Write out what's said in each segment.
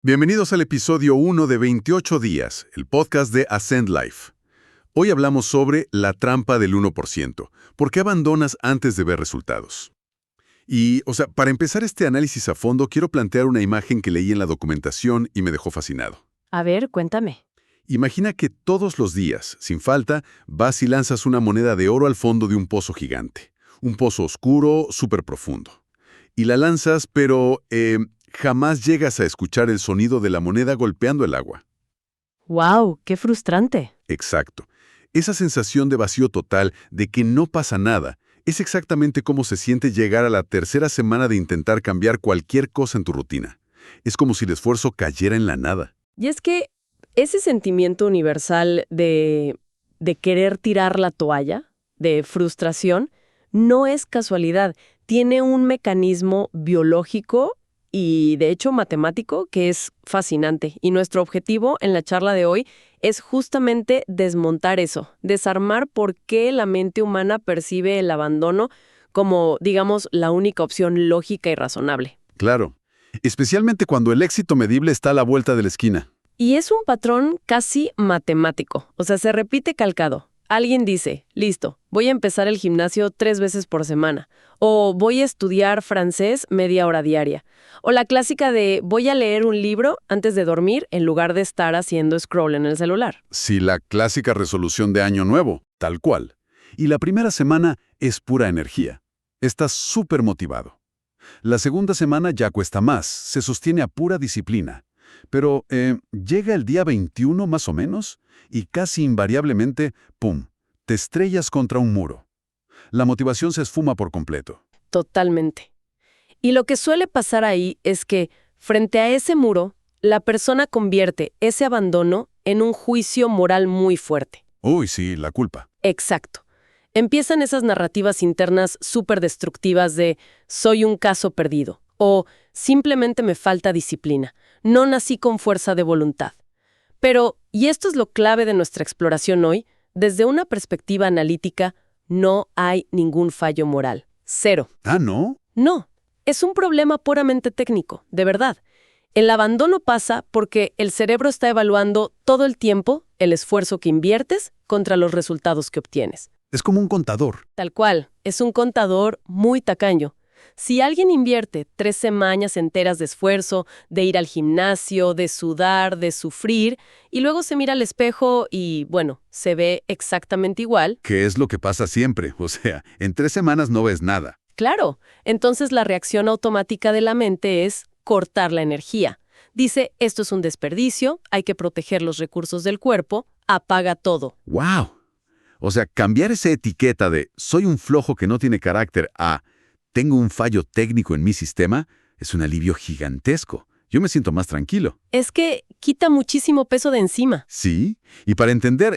Bienvenidos al episodio 1 de 28 días, el podcast de Ascend Life. Hoy hablamos sobre la trampa del 1%. ¿Por qué abandonas antes de ver resultados? Para empezar este análisis a fondo, quiero plantear una imagen que leí en la documentación y me dejó fascinado. A ver, cuéntame. Imagina que todos los días, sin falta, vas y lanzas una moneda de oro al fondo de un pozo gigante. Un pozo oscuro, súper profundo. Y la lanzas, pero jamás llegas a escuchar el sonido de la moneda golpeando el agua. ¡Wow! ¡Qué frustrante! Exacto. Esa sensación de vacío total, de que no pasa nada, es exactamente cómo se siente llegar a la tercera semana de intentar cambiar cualquier cosa en tu rutina. Es como si el esfuerzo cayera en la nada. Y es que ese sentimiento universal de querer tirar la toalla, de frustración, no es casualidad. Tiene un mecanismo biológico y, de hecho, matemático que es fascinante. Y nuestro objetivo en la charla de hoy es justamente desmontar eso, desarmar por qué la mente humana percibe el abandono como, digamos, la única opción lógica y razonable. Claro. Especialmente cuando el éxito medible está a la vuelta de la esquina. Y es un patrón casi matemático, o sea, se repite calcado. Alguien dice, listo, voy a empezar el gimnasio 3 veces por semana, o voy a estudiar francés media hora diaria, o la clásica de voy a leer un libro antes de dormir en lugar de estar haciendo scroll en el celular. Sí, la clásica resolución de año nuevo, tal cual. Y la primera semana es pura energía. Estás súper motivado. La segunda semana ya cuesta más, se sostiene a pura disciplina. Pero llega el día 21 más o menos y casi invariablemente, ¡pum!, te estrellas contra un muro. La motivación se esfuma por completo. Totalmente. Y lo que suele pasar ahí es que, frente a ese muro, la persona convierte ese abandono en un juicio moral muy fuerte. Uy, sí, la culpa. Exacto. Empiezan esas narrativas internas súper destructivas de soy un caso perdido o simplemente me falta disciplina, no nací con fuerza de voluntad. Pero, y esto es lo clave de nuestra exploración hoy, desde una perspectiva analítica, no hay ningún fallo moral. Cero. ¿Ah, no? No, es un problema puramente técnico, de verdad. El abandono pasa porque el cerebro está evaluando todo el tiempo el esfuerzo que inviertes contra los resultados que obtienes. Es como un contador. Tal cual, es un contador muy tacaño. Si alguien invierte 3 semanas enteras de esfuerzo, de ir al gimnasio, de sudar, de sufrir, y luego se mira al espejo y, bueno, se ve exactamente igual. Que es lo que pasa siempre. O sea, en 3 semanas no ves nada. Claro, entonces la reacción automática de la mente es cortar la energía. Dice, esto es un desperdicio, hay que proteger los recursos del cuerpo, apaga todo. ¡Wow! O sea, cambiar esa etiqueta de soy un flojo que no tiene carácter a tengo un fallo técnico en mi sistema es un alivio gigantesco. Yo me siento más tranquilo. Es que quita muchísimo peso de encima. Sí, y para entender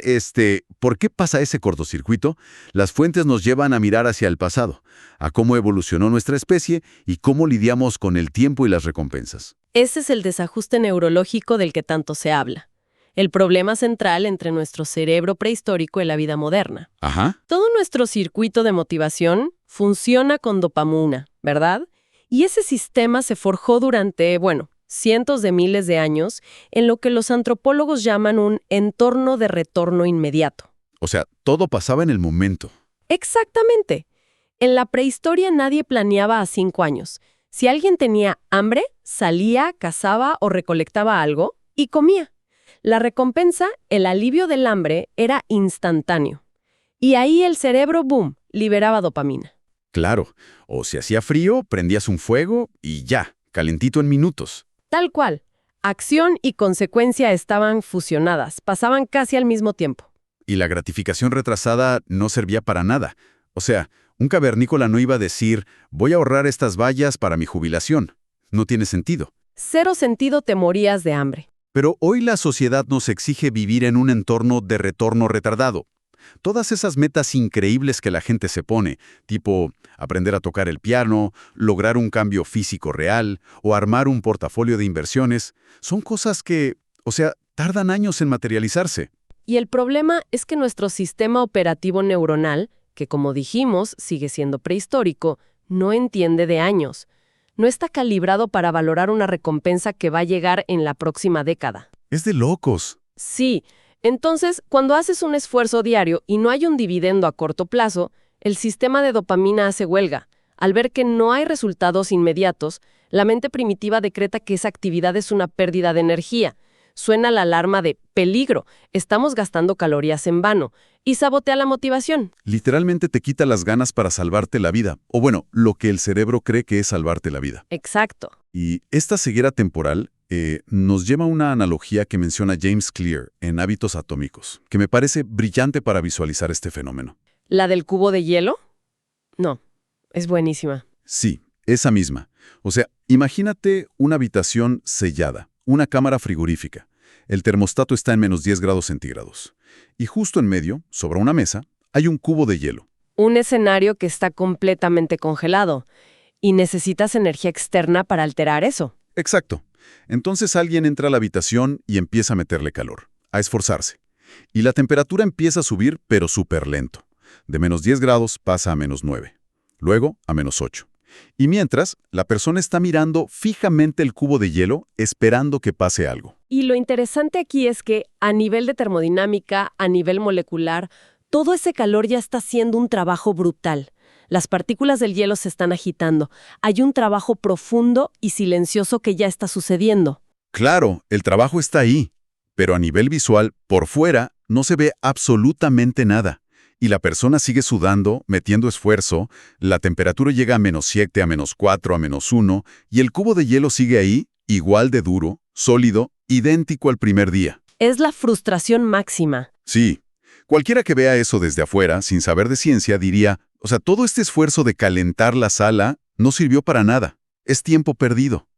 por qué pasa ese cortocircuito, las fuentes nos llevan a mirar hacia el pasado, a cómo evolucionó nuestra especie y cómo lidiamos con el tiempo y las recompensas. Ese es el desajuste neurológico del que tanto se habla. El problema central entre nuestro cerebro prehistórico y la vida moderna. Ajá. Todo nuestro circuito de motivación funciona con dopamina, ¿verdad? Y ese sistema se forjó durante, cientos de miles de años en lo que los antropólogos llaman un entorno de retorno inmediato. O sea, todo pasaba en el momento. Exactamente. En la prehistoria nadie planeaba a 5 años. Si alguien tenía hambre, salía, cazaba o recolectaba algo y comía. La recompensa, el alivio del hambre, era instantáneo. Y ahí el cerebro, boom, liberaba dopamina. Claro, o si hacía frío, prendías un fuego y ya, calentito en minutos. Tal cual. Acción y consecuencia estaban fusionadas, pasaban casi al mismo tiempo. Y la gratificación retrasada no servía para nada. O sea, un cavernícola no iba a decir, voy a ahorrar estas bayas para mi jubilación. No tiene sentido. 0 sentido te morías de hambre. Pero hoy la sociedad nos exige vivir en un entorno de retorno retardado. Todas esas metas increíbles que la gente se pone, tipo aprender a tocar el piano, lograr un cambio físico real o armar un portafolio de inversiones, son cosas que, tardan años en materializarse. Y el problema es que nuestro sistema operativo neuronal, que como dijimos sigue siendo prehistórico, no entiende de años. No está calibrado para valorar una recompensa que va a llegar en la próxima década. Es de locos. Sí, entonces, cuando haces un esfuerzo diario y no hay un dividendo a corto plazo, el sistema de dopamina hace huelga. Al ver que no hay resultados inmediatos, la mente primitiva decreta que esa actividad es una pérdida de energía. Suena la alarma de peligro, estamos gastando calorías en vano, y sabotea la motivación. Literalmente te quita las ganas para salvarte la vida, o bueno, lo que el cerebro cree que es salvarte la vida. Exacto. Y esta ceguera temporal nos lleva a una analogía que menciona James Clear en Hábitos Atómicos, que me parece brillante para visualizar este fenómeno. ¿La del cubo de hielo? No, es buenísima. Sí, esa misma. O sea, imagínate una habitación sellada, una cámara frigorífica. El termostato está en -10 °C. Y justo en medio, sobre una mesa, hay un cubo de hielo. Un escenario que está completamente congelado y necesitas energía externa para alterar eso. Exacto. Entonces alguien entra a la habitación y empieza a meterle calor, a esforzarse. Y la temperatura empieza a subir, pero súper lento. De -10 grados pasa a -9. Luego a -8. Y mientras, la persona está mirando fijamente el cubo de hielo, esperando que pase algo. Y lo interesante aquí es que a nivel de termodinámica, a nivel molecular, todo ese calor ya está haciendo un trabajo brutal. Las partículas del hielo se están agitando. Hay un trabajo profundo y silencioso que ya está sucediendo. Claro, el trabajo está ahí, pero a nivel visual, por fuera, no se ve absolutamente nada. Y la persona sigue sudando, metiendo esfuerzo, la temperatura llega a -7, a -4, a -1, y el cubo de hielo sigue ahí, igual de duro, sólido, idéntico al primer día. Es la frustración máxima. Sí, cualquiera que vea eso desde afuera, sin saber de ciencia, diría, o sea, todo este esfuerzo de calentar la sala no sirvió para nada, es tiempo perdido.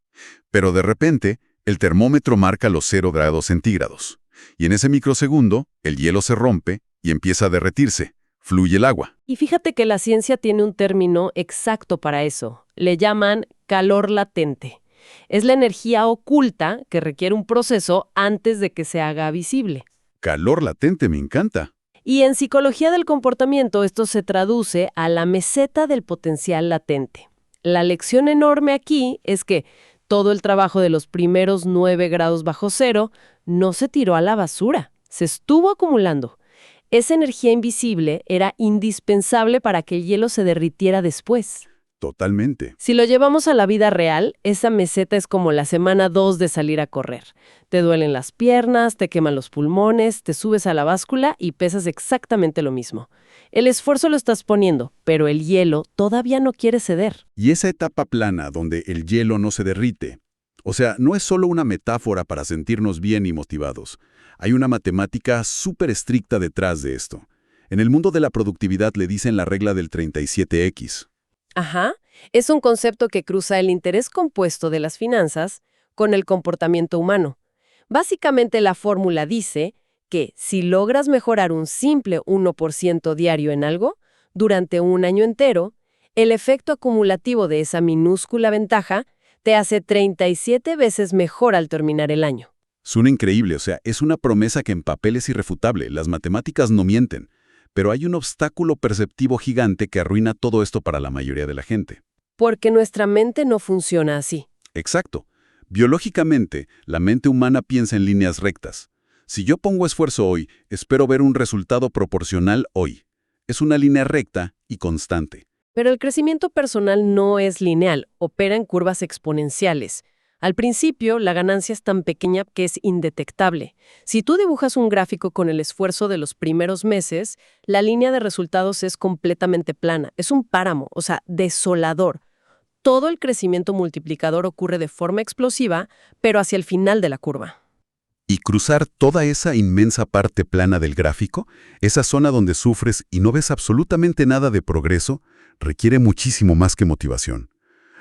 Pero de repente, el termómetro marca los 0 °C, y en ese microsegundo, el hielo se rompe y empieza a derretirse, fluye el agua. Y fíjate que la ciencia tiene un término exacto para eso. Le llaman calor latente. Es la energía oculta que requiere un proceso antes de que se haga visible. Calor latente, me encanta. Y en psicología del comportamiento esto se traduce a la meseta del potencial latente. La lección enorme aquí es que todo el trabajo de los primeros 9 grados bajo cero no se tiró a la basura, se estuvo acumulando. Esa energía invisible era indispensable para que el hielo se derritiera después. Totalmente. Si lo llevamos a la vida real, esa meseta es como la semana 2 de salir a correr. Te duelen las piernas, te queman los pulmones, te subes a la báscula y pesas exactamente lo mismo. El esfuerzo lo estás poniendo, pero el hielo todavía no quiere ceder. Y esa etapa plana donde el hielo no se derrite, o sea, no es solo una metáfora para sentirnos bien y motivados. Hay una matemática súper estricta detrás de esto. En el mundo de la productividad le dicen la regla del 37X. Ajá, es un concepto que cruza el interés compuesto de las finanzas con el comportamiento humano. Básicamente la fórmula dice que si logras mejorar un simple 1% diario en algo, durante un año entero, el efecto acumulativo de esa minúscula ventaja te hace 37 veces mejor al terminar el año. Suena increíble, o sea, es una promesa que en papel es irrefutable, las matemáticas no mienten. Pero hay un obstáculo perceptivo gigante que arruina todo esto para la mayoría de la gente. Porque nuestra mente no funciona así. Exacto. Biológicamente, la mente humana piensa en líneas rectas. Si yo pongo esfuerzo hoy, espero ver un resultado proporcional hoy. Es una línea recta y constante. Pero el crecimiento personal no es lineal, opera en curvas exponenciales. Al principio, la ganancia es tan pequeña que es indetectable. Si tú dibujas un gráfico con el esfuerzo de los primeros meses, la línea de resultados es completamente plana. Es un páramo, o sea, desolador. Todo el crecimiento multiplicador ocurre de forma explosiva, pero hacia el final de la curva. Y cruzar toda esa inmensa parte plana del gráfico, esa zona donde sufres y no ves absolutamente nada de progreso, requiere muchísimo más que motivación.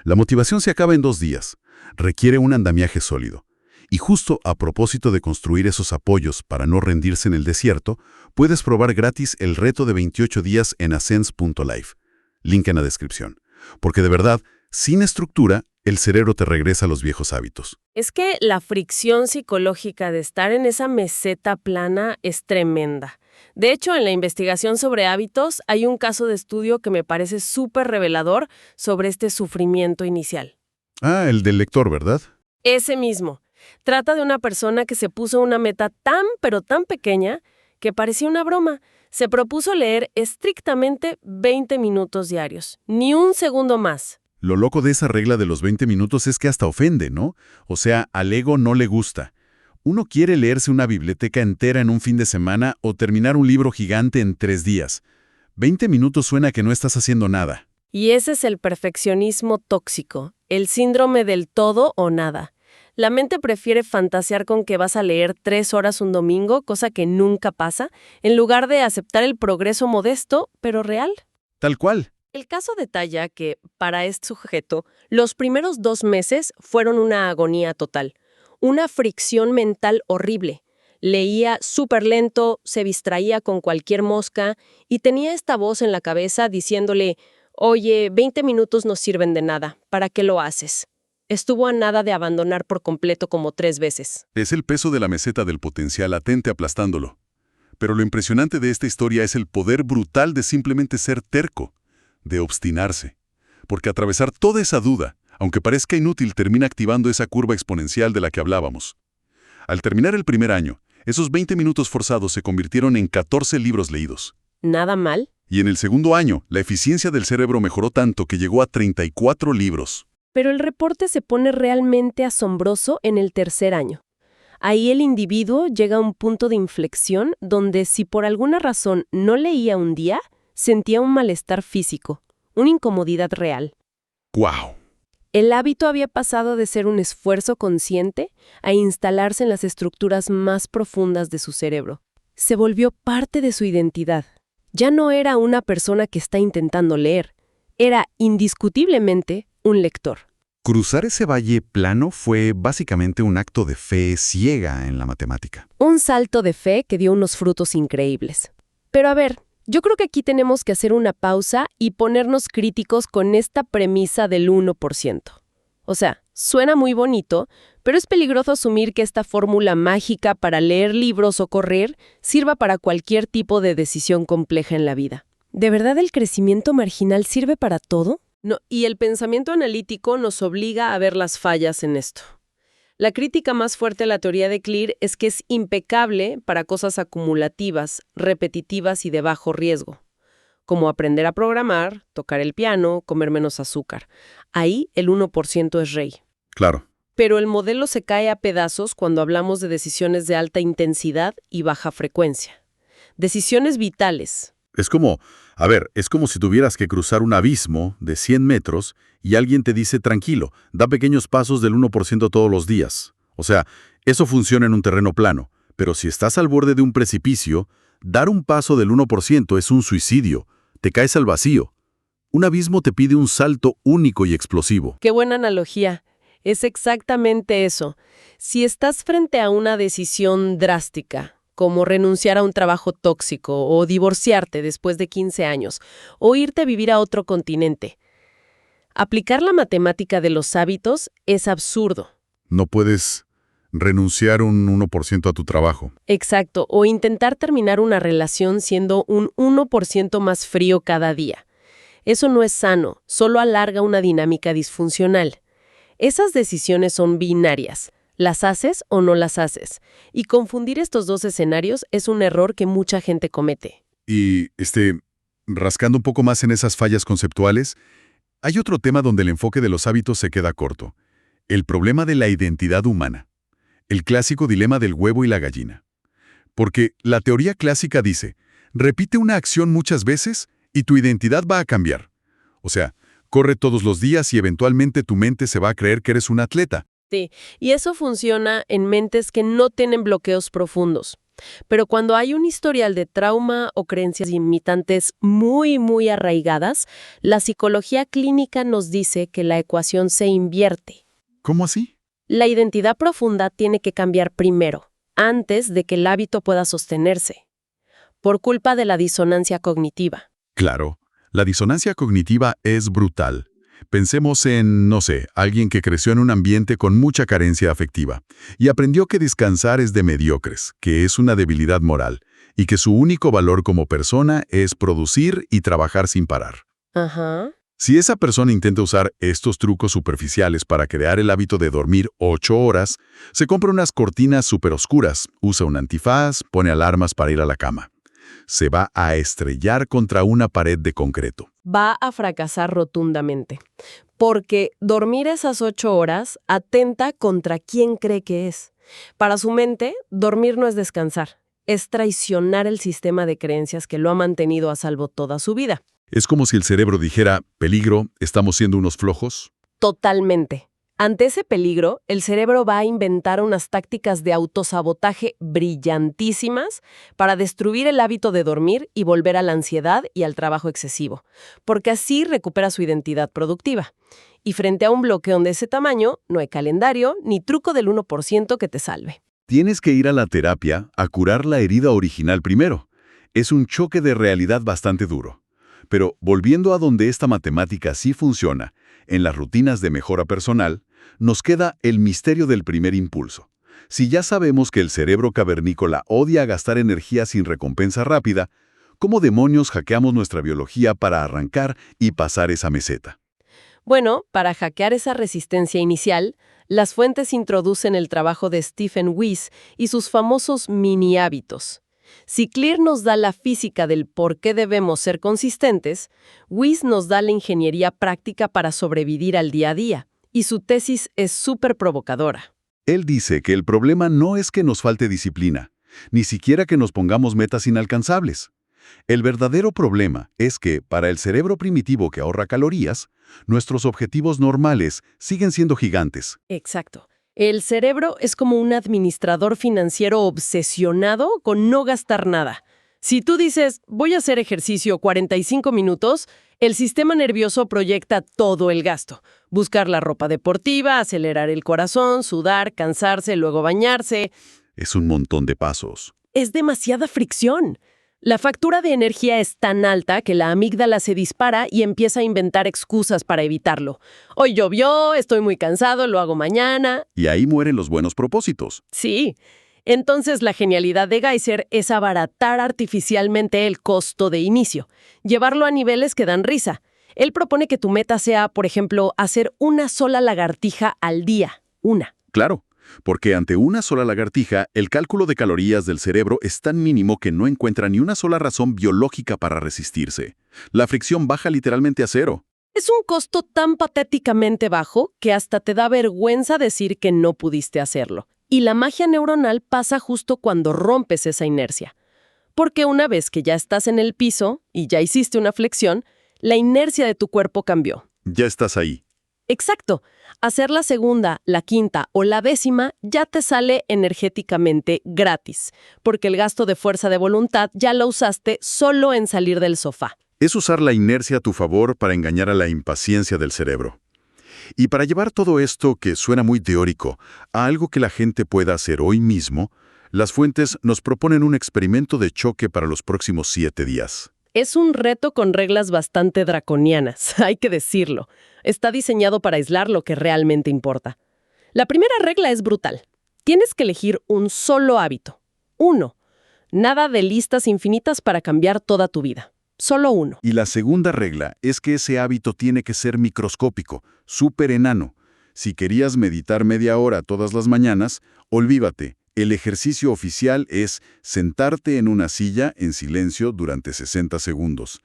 La motivación se acaba en 2 días. Requiere un andamiaje sólido. Y justo a propósito de construir esos apoyos para no rendirse en el desierto, puedes probar gratis el reto de 28 días en ascens.life. Link en la descripción. Porque de verdad, sin estructura, el cerebro te regresa a los viejos hábitos. Es que la fricción psicológica de estar en esa meseta plana es tremenda. De hecho, en la investigación sobre hábitos hay un caso de estudio que me parece súper revelador sobre este sufrimiento inicial. Ah, el del lector, ¿verdad? Ese mismo. Trata de una persona que se puso una meta tan, pero tan pequeña que parecía una broma. Se propuso leer estrictamente 20 minutos diarios, ni un segundo más. Lo loco de esa regla de los 20 minutos es que hasta ofende, ¿no? O sea, al ego no le gusta. Uno quiere leerse una biblioteca entera en un fin de semana o terminar un libro gigante en 3 días. 20 minutos suena que no estás haciendo nada. Y ese es el perfeccionismo tóxico, el síndrome del todo o nada. La mente prefiere fantasear con que vas a leer 3 horas un domingo, cosa que nunca pasa, en lugar de aceptar el progreso modesto, pero real. Tal cual. El caso detalla que, para este sujeto, los primeros 2 meses fueron una agonía total, una fricción mental horrible. Leía súper lento, se distraía con cualquier mosca y tenía esta voz en la cabeza diciéndole: «Oye, 20 minutos no sirven de nada, ¿para qué lo haces?». Estuvo a nada de abandonar por completo como 3 veces. Es el peso de la meseta del potencial latente aplastándolo. Pero lo impresionante de esta historia es el poder brutal de simplemente ser terco, de obstinarse. Porque atravesar toda esa duda, aunque parezca inútil, termina activando esa curva exponencial de la que hablábamos. Al terminar el primer año, esos 20 minutos forzados se convirtieron en 14 libros leídos. ¿Nada mal? Y en el segundo año, la eficiencia del cerebro mejoró tanto que llegó a 34 libros. Pero el reporte se pone realmente asombroso en el tercer año. Ahí el individuo llega a un punto de inflexión donde, si por alguna razón no leía un día, sentía un malestar físico, una incomodidad real. ¡Guau! El hábito había pasado de ser un esfuerzo consciente a instalarse en las estructuras más profundas de su cerebro. Se volvió parte de su identidad. Ya no era una persona que está intentando leer, era indiscutiblemente un lector. Cruzar ese valle plano fue básicamente un acto de fe ciega en la matemática. Un salto de fe que dio unos frutos increíbles. Pero a ver, yo creo que aquí tenemos que hacer una pausa y ponernos críticos con esta premisa del 1%. O sea, suena muy bonito, pero es peligroso asumir que esta fórmula mágica para leer libros o correr sirva para cualquier tipo de decisión compleja en la vida. ¿De verdad el crecimiento marginal sirve para todo? No, y el pensamiento analítico nos obliga a ver las fallas en esto. La crítica más fuerte a la teoría de Clear es que es impecable para cosas acumulativas, repetitivas y de bajo riesgo, como aprender a programar, tocar el piano, comer menos azúcar. Ahí el 1% es rey. Claro. Pero el modelo se cae a pedazos cuando hablamos de decisiones de alta intensidad y baja frecuencia. Decisiones vitales. Es como si tuvieras que cruzar un abismo de 100 metros y alguien te dice, tranquilo, da pequeños pasos del 1% todos los días. O sea, eso funciona en un terreno plano, pero si estás al borde de un precipicio, dar un paso del 1% es un suicidio, te caes al vacío. Un abismo te pide un salto único y explosivo. ¡Qué buena analogía! Es exactamente eso. Si estás frente a una decisión drástica, como renunciar a un trabajo tóxico o divorciarte después de 15 años, o irte a vivir a otro continente, aplicar la matemática de los hábitos es absurdo. No puedes renunciar un 1% a tu trabajo. Exacto, o intentar terminar una relación siendo un 1% más frío cada día. Eso no es sano, solo alarga una dinámica disfuncional. Esas decisiones son binarias. ¿Las haces o no las haces? Y confundir estos dos escenarios es un error que mucha gente comete. Y, rascando un poco más en esas fallas conceptuales, hay otro tema donde el enfoque de los hábitos se queda corto. El problema de la identidad humana. El clásico dilema del huevo y la gallina. Porque la teoría clásica dice, repite una acción muchas veces y tu identidad va a cambiar. O sea, corre todos los días y eventualmente tu mente se va a creer que eres un atleta. Sí, y eso funciona en mentes que no tienen bloqueos profundos. Pero cuando hay un historial de trauma o creencias limitantes muy, muy arraigadas, la psicología clínica nos dice que la ecuación se invierte. ¿Cómo así? La identidad profunda tiene que cambiar primero, antes de que el hábito pueda sostenerse, por culpa de la disonancia cognitiva. Claro, la disonancia cognitiva es brutal. Pensemos en, alguien que creció en un ambiente con mucha carencia afectiva y aprendió que descansar es de mediocres, que es una debilidad moral y que su único valor como persona es producir y trabajar sin parar. Ajá. Si esa persona intenta usar estos trucos superficiales para crear el hábito de dormir 8 horas, se compra unas cortinas súper oscuras, usa un antifaz, pone alarmas para ir a la cama. Se va a estrellar contra una pared de concreto. Va a fracasar rotundamente, porque dormir esas 8 horas atenta contra quien cree que es. Para su mente, dormir no es descansar, es traicionar el sistema de creencias que lo ha mantenido a salvo toda su vida. Es como si el cerebro dijera, peligro, estamos siendo unos flojos. Totalmente. Ante ese peligro, el cerebro va a inventar unas tácticas de autosabotaje brillantísimas para destruir el hábito de dormir y volver a la ansiedad y al trabajo excesivo, porque así recupera su identidad productiva. Y frente a un bloqueo de ese tamaño, no hay calendario ni truco del 1% que te salve. Tienes que ir a la terapia a curar la herida original primero. Es un choque de realidad bastante duro. Pero volviendo a donde esta matemática sí funciona, en las rutinas de mejora personal, nos queda el misterio del primer impulso. Si ya sabemos que el cerebro cavernícola odia gastar energía sin recompensa rápida, ¿cómo demonios hackeamos nuestra biología para arrancar y pasar esa meseta? Bueno, para hackear esa resistencia inicial, las fuentes introducen el trabajo de Stephen Weiss y sus famosos mini hábitos. Si Clear nos da la física del por qué debemos ser consistentes, Weiss nos da la ingeniería práctica para sobrevivir al día a día, y su tesis es súper provocadora. Él dice que el problema no es que nos falte disciplina, ni siquiera que nos pongamos metas inalcanzables. El verdadero problema es que, para el cerebro primitivo que ahorra calorías, nuestros objetivos normales siguen siendo gigantes. Exacto. El cerebro es como un administrador financiero obsesionado con no gastar nada. Si tú dices, voy a hacer ejercicio 45 minutos, el sistema nervioso proyecta todo el gasto. Buscar la ropa deportiva, acelerar el corazón, sudar, cansarse, luego bañarse. Es un montón de pasos. Es demasiada fricción. La factura de energía es tan alta que la amígdala se dispara y empieza a inventar excusas para evitarlo. Hoy llovió, estoy muy cansado, lo hago mañana. Y ahí mueren los buenos propósitos. Sí. Entonces la genialidad de Geiser es abaratar artificialmente el costo de inicio, llevarlo a niveles que dan risa. Él propone que tu meta sea, por ejemplo, hacer una sola lagartija al día. Una. Claro, porque ante una sola lagartija, el cálculo de calorías del cerebro es tan mínimo que no encuentra ni una sola razón biológica para resistirse. La fricción baja literalmente a cero. Es un costo tan patéticamente bajo que hasta te da vergüenza decir que no pudiste hacerlo. Y la magia neuronal pasa justo cuando rompes esa inercia. Porque una vez que ya estás en el piso y ya hiciste una flexión, la inercia de tu cuerpo cambió. Ya estás ahí. Exacto. Hacer la segunda, la quinta o la décima ya te sale energéticamente gratis, porque el gasto de fuerza de voluntad ya lo usaste solo en salir del sofá. Es usar la inercia a tu favor para engañar a la impaciencia del cerebro. Y para llevar todo esto, que suena muy teórico, a algo que la gente pueda hacer hoy mismo, las fuentes nos proponen un experimento de choque para los próximos 7 días. Es un reto con reglas bastante draconianas, hay que decirlo. Está diseñado para aislar lo que realmente importa. La primera regla es brutal. Tienes que elegir un solo hábito. 1. Nada de listas infinitas para cambiar toda tu vida. Solo uno. Y la segunda regla es que ese hábito tiene que ser microscópico, súper enano. Si querías meditar media hora todas las mañanas, olvídate. El ejercicio oficial es sentarte en una silla en silencio durante 60 segundos.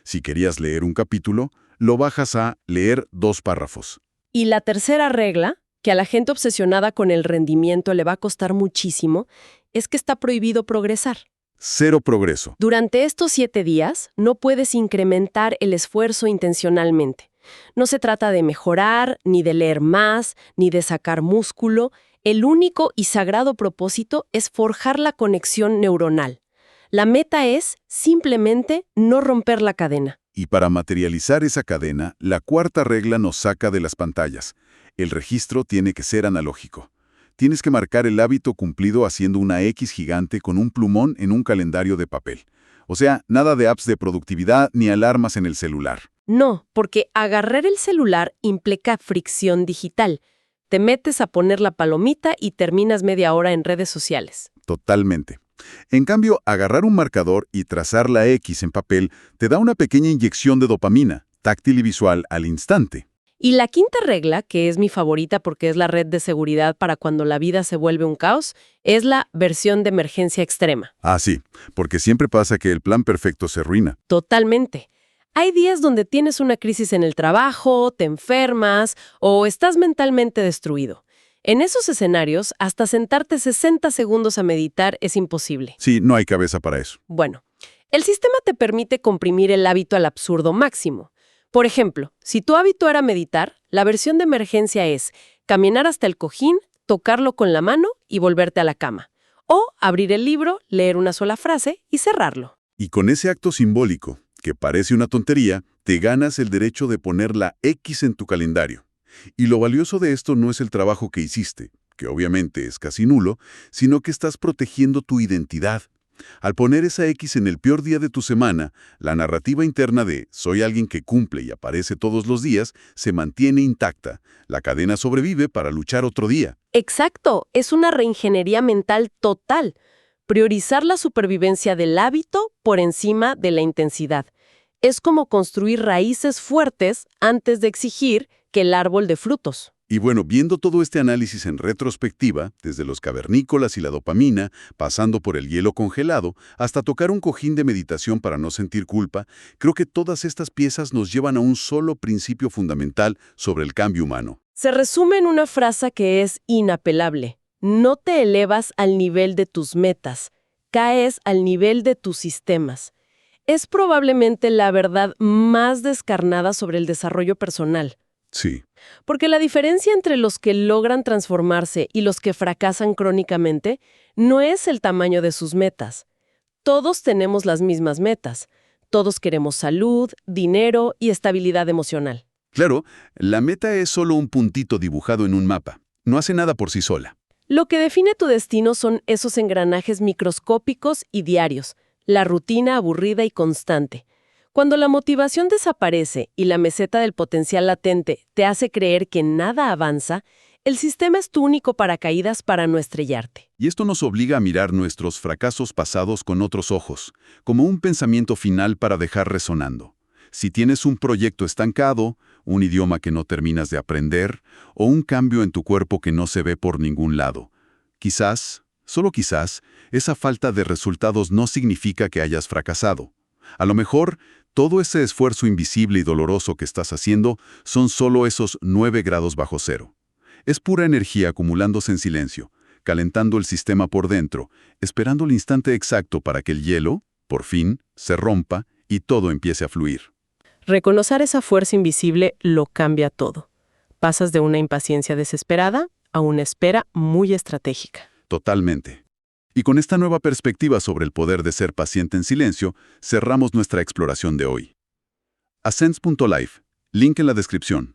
Si querías leer un capítulo, lo bajas a leer 2 párrafos. Y la tercera regla, que a la gente obsesionada con el rendimiento le va a costar muchísimo, es que está prohibido progresar. 0 progreso. Durante estos 7 días, no puedes incrementar el esfuerzo intencionalmente. No se trata de mejorar, ni de leer más, ni de sacar músculo. El único y sagrado propósito es forjar la conexión neuronal. La meta es, simplemente, no romper la cadena. Y para materializar esa cadena, la cuarta regla nos saca de las pantallas. El registro tiene que ser analógico. Tienes que marcar el hábito cumplido haciendo una X gigante con un plumón en un calendario de papel. O sea, nada de apps de productividad ni alarmas en el celular. No, porque agarrar el celular implica fricción digital. Te metes a poner la palomita y terminas media hora en redes sociales. Totalmente. En cambio, agarrar un marcador y trazar la X en papel te da una pequeña inyección de dopamina. táctil y visual al instante. Y la quinta regla, que es mi favorita porque es la red de seguridad para cuando la vida se vuelve un caos, es la versión de emergencia extrema. Ah, sí, porque siempre pasa que el plan perfecto se arruina. Totalmente. Hay días donde tienes una crisis en el trabajo, te enfermas o estás mentalmente destruido. En esos escenarios, hasta sentarte 60 segundos a meditar es imposible. Sí, no hay cabeza para eso. Bueno, el sistema te permite comprimir el hábito al absurdo máximo. Por ejemplo, si tu hábito era meditar, la versión de emergencia es caminar hasta el cojín, tocarlo con la mano y volverte a la cama. O abrir el libro, leer una sola frase y cerrarlo. Y con ese acto simbólico, que parece una tontería, te ganas el derecho de poner la X en tu calendario. Y lo valioso de esto no es el trabajo que hiciste, que obviamente es casi nulo, sino que estás protegiendo tu identidad. Al poner esa X en el peor día de tu semana, la narrativa interna de «soy alguien que cumple y aparece todos los días» se mantiene intacta. La cadena sobrevive para luchar otro día. Exacto, es una reingeniería mental total. Priorizar la supervivencia del hábito por encima de la intensidad. Es como construir raíces fuertes antes de exigir que el árbol dé frutos. Y bueno, viendo todo este análisis en retrospectiva, desde los cavernícolas y la dopamina, pasando por el hielo congelado, hasta tocar un cojín de meditación para no sentir culpa, creo que todas estas piezas nos llevan a un solo principio fundamental sobre el cambio humano. Se resume en una frase que es inapelable. No te elevas al nivel de tus metas, caes al nivel de tus sistemas. Es probablemente la verdad más descarnada sobre el desarrollo personal. Sí. Porque la diferencia entre los que logran transformarse y los que fracasan crónicamente no es el tamaño de sus metas. Todos tenemos las mismas metas. Todos queremos salud, dinero y estabilidad emocional. Claro, la meta es solo un puntito dibujado en un mapa. No hace nada por sí sola. Lo que define tu destino son esos engranajes microscópicos y diarios, la rutina aburrida y constante. Cuando la motivación desaparece y la meseta del potencial latente te hace creer que nada avanza, el sistema es tu único paracaídas para no estrellarte. Y esto nos obliga a mirar nuestros fracasos pasados con otros ojos, como un pensamiento final para dejar resonando. Si tienes un proyecto estancado, un idioma que no terminas de aprender, o un cambio en tu cuerpo que no se ve por ningún lado, quizás, solo quizás, esa falta de resultados no significa que hayas fracasado. A lo mejor, todo ese esfuerzo invisible y doloroso que estás haciendo son solo esos 9 grados bajo cero. Es pura energía acumulándose en silencio, calentando el sistema por dentro, esperando el instante exacto para que el hielo, por fin, se rompa y todo empiece a fluir. Reconocer esa fuerza invisible lo cambia todo. Pasas de una impaciencia desesperada a una espera muy estratégica. Totalmente. Y con esta nueva perspectiva sobre el poder de ser paciente en silencio, cerramos nuestra exploración de hoy. Ascens.life, link en la descripción.